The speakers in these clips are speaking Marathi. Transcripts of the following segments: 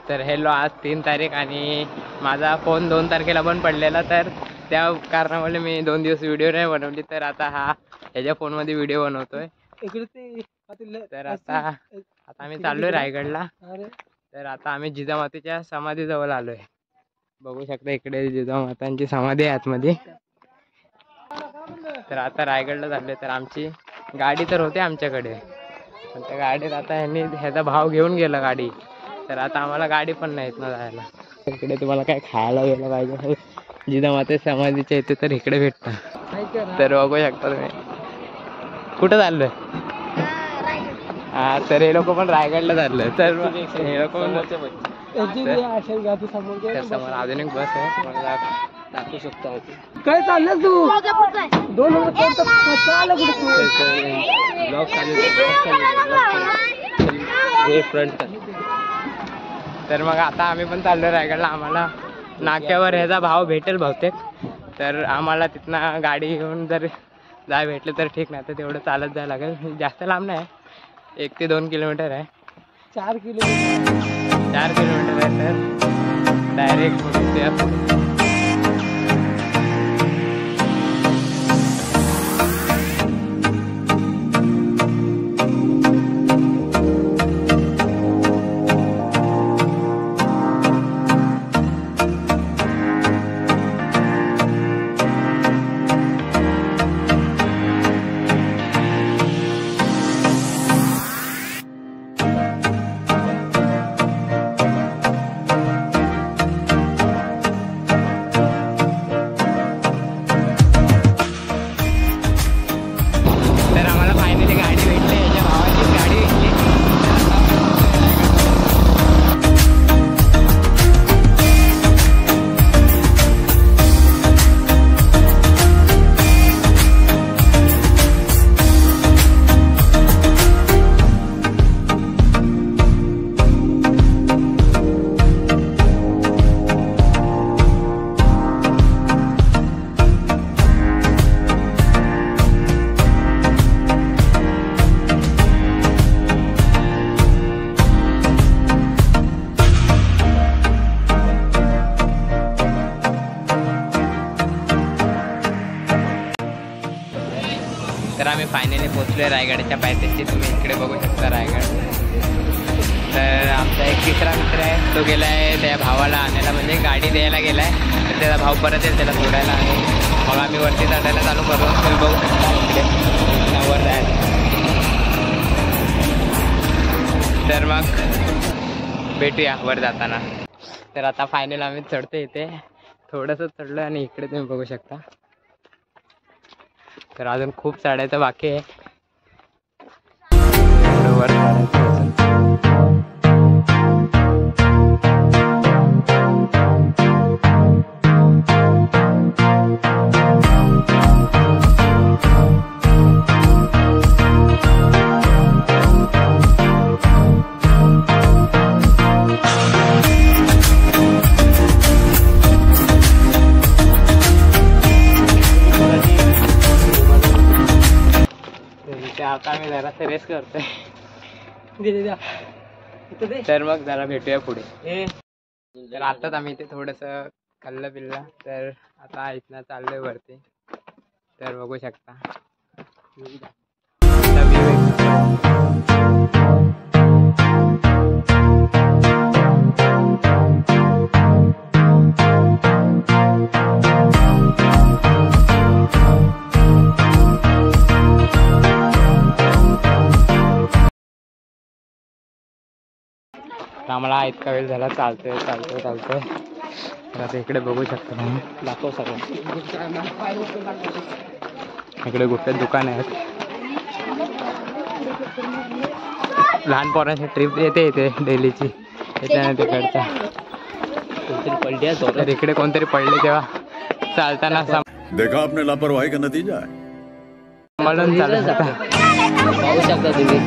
तर हेलो आज 3 तारीख आणि माझा फोन 2 तारखेला पण पडलेला, तर त्या कारणामुळे मी 2 दिवस व्हिडिओ नाही बनवली. तर आता हा ह्याच्या फोनमध्ये व्हिडिओ बनवतोय. तर आता आम्ही चाललोय रायगडला. तर आता आम्ही जिजामातेच्या समाधीजवळ आलोय. बघू शकता इकडे जिजामातांची समाधी आहे आतमध्ये. तर आता रायगडला चाललोय. तर आमची गाडी तर होते आमच्याकडे, पण त्या गाडीत आता ह्यांनी ह्याचा भाव घेऊन गेला गाडी. तर आता आम्हाला गाडी पण नाही ना जायला. इकडे तुम्हाला काय खायला गेलं पाहिजे जिजामाते समाधीच्या इथे तर इकडे भेटतं. तर बघू शकता तुम्ही. कुठं चाललोय? हा तर हे लोक पण रायगडला चाललोय. तर हे लोक समोर अजून एक बस आहे, तुम्हाला दाखवू शकतो. काय चाललं तू? 2 तर मग आता आम्ही पण चाललोय रायगडला. आम्हाला नाक्यावर ह्याचा भाव भेटेल बहुतेक. तर आम्हाला तिथनं गाडी घेऊन जर जाय भेटलं तर ठीक, नाही तर तेवढं चालत जायला लागेल. जास्त लांब नाही, 1 ते 2 किलोमीटर आहे. 4 किलोमीटर 4 किलोमीटर आहे. तर डायरेक्ट तर आम्ही फायनली पोहोचलोय रायगडच्या पायथ्याशी. तुम्ही इकडे बघू शकता रायगड. तर आमचा एक तिसरा मित्र आहे, तो गेला आहे त्या भावाला आणायला, म्हणजे गाडी द्यायला गेला आहे. तर त्याचा भाव परत येईल त्याला सोडायला, आणि मग आम्ही वरती चढायला चालू करू. तुम्ही बघू शकता इकडे वर जायला. तर मग भेटूया वर जाताना. तर आता फायनल आम्ही चढतो. इथे थोडंसं चढलो आणि इकडे तुम्ही बघू शकता. तर अजून खूप चढायचं बाकी आहे. वर आता आम्ही जरा रेस करतोय. तर मग जरा भेटूया पुढे. तर आताच आम्ही इथे थोडंसं खाल्लं पिल्लं. तर आता इथनं चाललोय वरती. तर बघू शकता आम्हाला इतका वेळ झाला चालतोय. तर आता इकडे बघू शकता तुम्ही. दाखव सगळं. इकडे गुप्त दुकान आहेत. लहान पोरांची ट्रिप येते इथे डेलीची. तिकडचा तर इकडे कोणतरी पडले तेव्हा चालताना देखा आपने लापरवाही का नतीजा है. म्हणून चालत होता. पाहू शकता तुम्ही.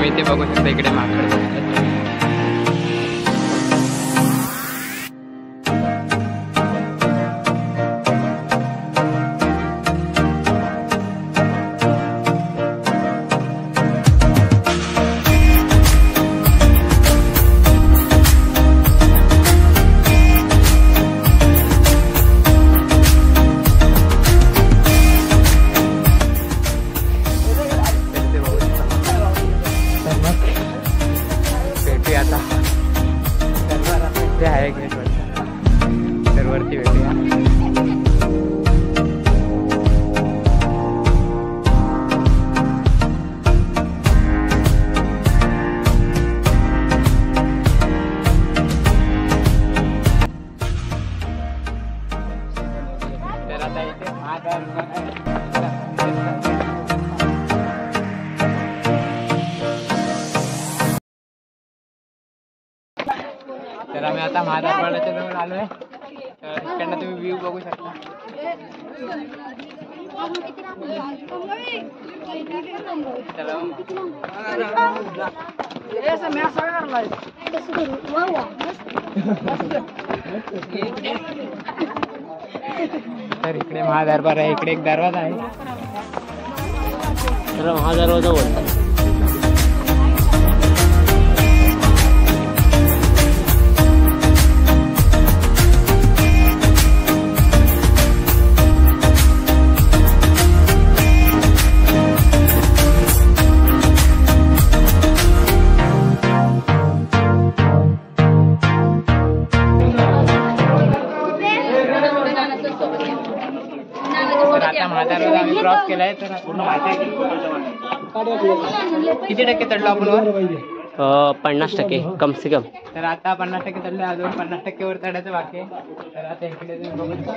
तुम्ही इथे बघू शकता इकडे माकड दिसतात. आहे गेट तर वरती भेटूया. तर आता इथे तर आम्ही आता महादारवाड्याच्या जवळ आलोय. तर इकडनं तुम्ही व्ह्यू बघू शकता. तर इकडे महादरबार आहे. इकडे एक दरवाजा आहे. तर महादरवाजा बोलतात. आता महादरवाजा आम्ही क्रॉस केलाय. तर पूर्ण माहिती आहे किती टक्के चढलो आपण वर? 50% कम से कम. तर आता 50% चढले. अजून 50% वर चढायचं बाकी आहे. तर आता इकडे तुम्ही बघू शकता.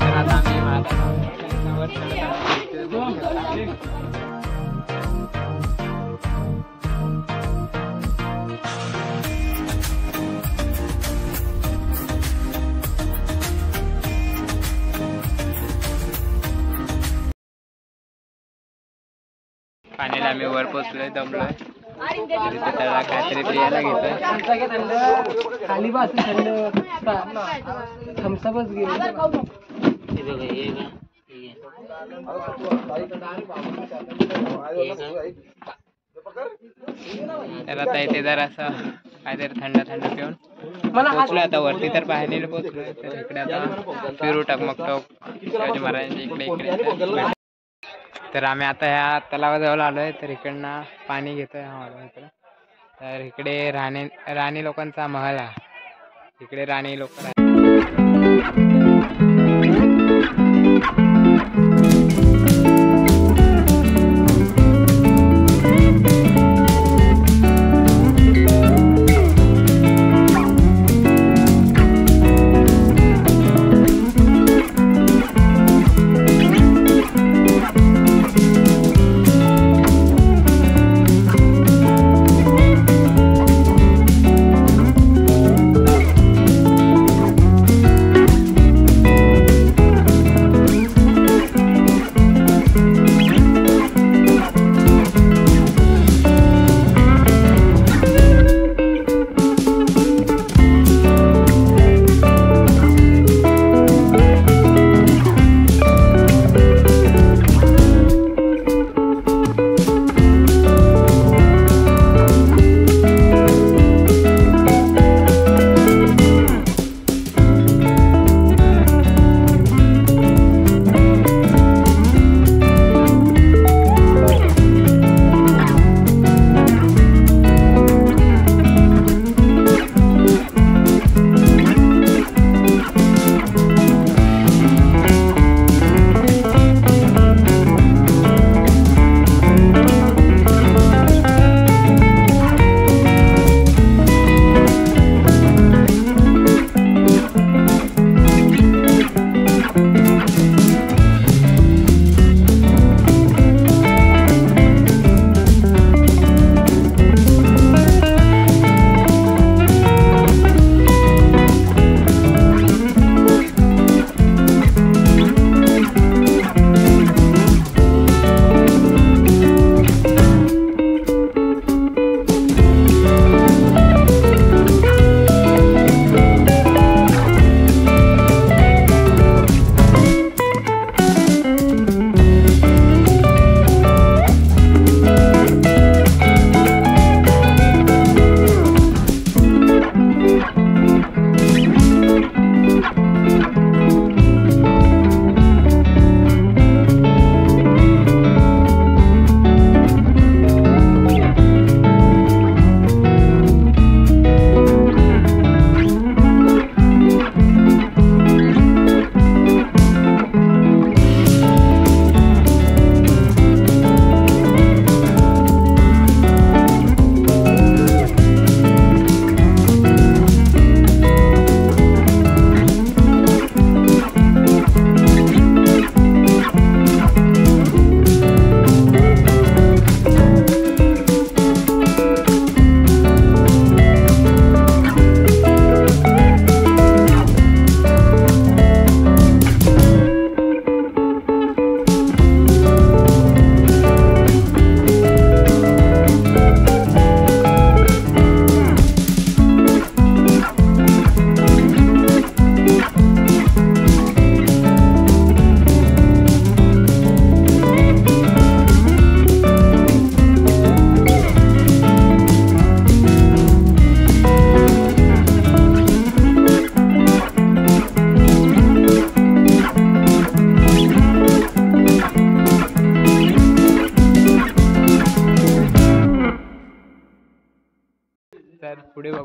तर आता आम्ही महादरवाजाच्या वर चढत आहोत. पाण्याला आम्ही वर पोचलोय. दमलोय. तिथे त्याला काहीतरी प्रियाला घेतोय. खाली बस थंड थम्सअपच घे. तर आता इथे जर असं काहीतरी थंड थंड पिऊन पोचलोय. आता वरती तर पाहणीला पोचलोय. तर इकडे आता फिरू टकमकटोक शिवाजी महाराजांच्या इकडे इकडे. तर आम्ही आता ह्या तलावाजवळ आलोय. तर इकडनं पाणी घेतोय. तर इकडे राणी लोकांचा महल आहे. इकडे राणी लोक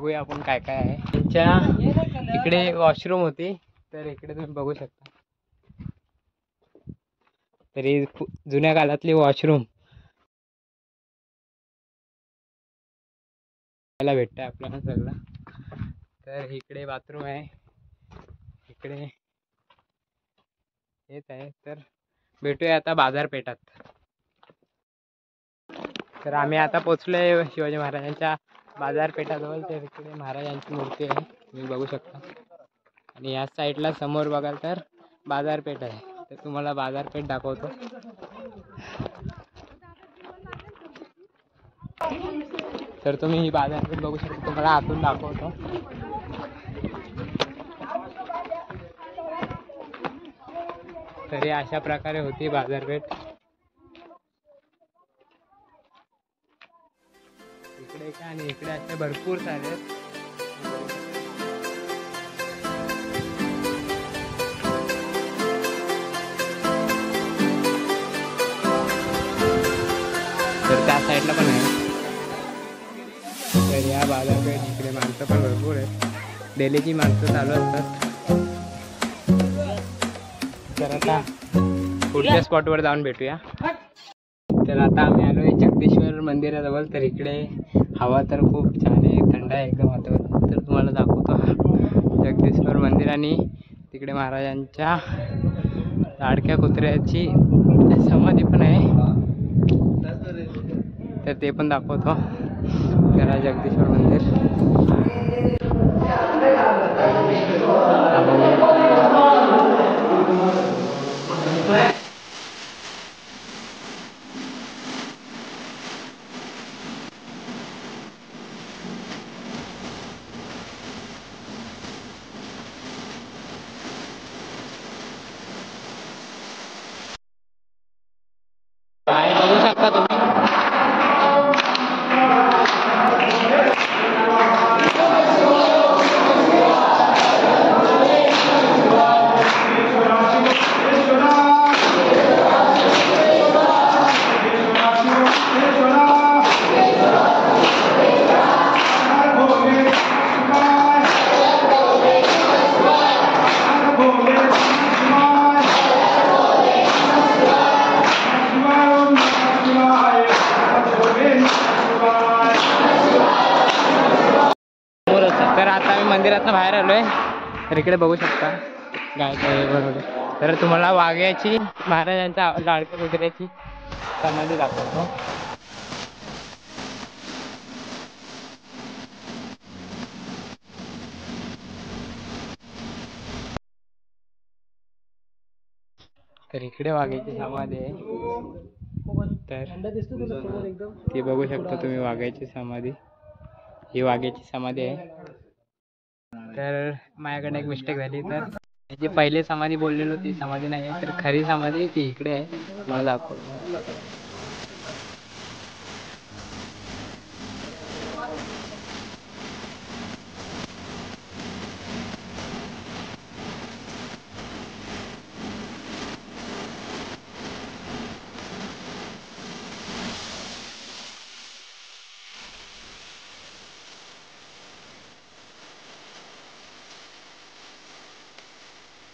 बघूया आपण काय काय आहे. त्यांच्या इकडे वॉशरूम होती, तर इकडे तुम्ही बघू शकता. तरी जुन्या काळातली वॉशरूम भेटतं आपल्याला सगळं. तर इकडे बाथरूम आहे, इकडे हेच आहे. तर भेटूया आता बाजारपेठात. तर आम्ही आता पोचलोय शिवाजी महाराजांच्या बाजारपेठाजवळ. तर इकडे महाराजांची मूर्ती आहे, तुम्ही बघू शकता. आणि या साईडला समोर बघाल तर बाजारपेठ आहे. तर तुम्हाला बाजारपेठ दाखवतो. तर तुम्ही ही बाजारपेठ बघू शकता, तुम्हाला आतून दाखवतो. तरी अशा प्रकारे होती बाजारपेठ. इकडे काय आणि इकडे असे भरपूर सारे आहेत. तर त्या साईडला पण आहे. तर या बाजारपेठ इकडे माणसं पण भरपूर आहेत, डेलीची माणसं चालू असतात. तर आता पुढच्या स्पॉटवर जाऊन भेटूया. तर आता आम्ही आलोय जगदीश्वर मंदिराजवळ. तर इकडे हवा तर खूप छान आहे, थंड आहे एकदम वातावरण. तर तुम्हाला दाखवतो जगदीश्वर मंदिर. आणि तिकडे महाराजांच्या लाडक्या कुत्र्याची समाधी पण आहे, तर ते पण दाखवतो. त्याला जगदीश्वर मंदिर. काय बघू शकता तुम्ही. तर आता आम्ही मंदिरातनं बाहेर आलोय. तर इकडे बघू शकता गाय काय बरोबर. तर तुम्हाला वाघ्याची महाराजांच्या लाडक्या कुत्र्याची समाधी दाखवतो. तर इकडे वाघ्याची समाधी आहे. तर ती बघू शकता तुम्ही वाघ्याची समाधी. ही वाघ्याची समाधी आहे. तर माझ्याकडे एक मिस्टेक झाली. तर जी पहिले समाधी बोललेलो ती समाधी नाही आहे, तर खरी समाधी ती इकडे आहे. मला दाखवतो.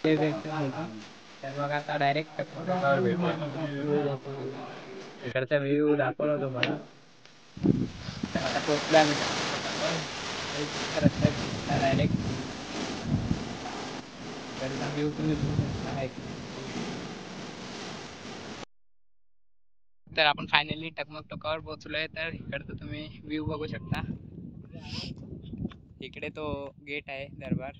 तर मग आता डायरेक्ट इकडचा व्ह्यू दाखवला तुम्हाला. आता पोचला आम्ही डायरेक्ट इकडचा व्ह्यू तुम्ही बघू शकता. तर आपण फायनली टकमक टोकावर पोहोचलोय. तर इकडचं तुम्ही व्ह्यू बघू शकता. इकडे तो गेट आहे दरबार.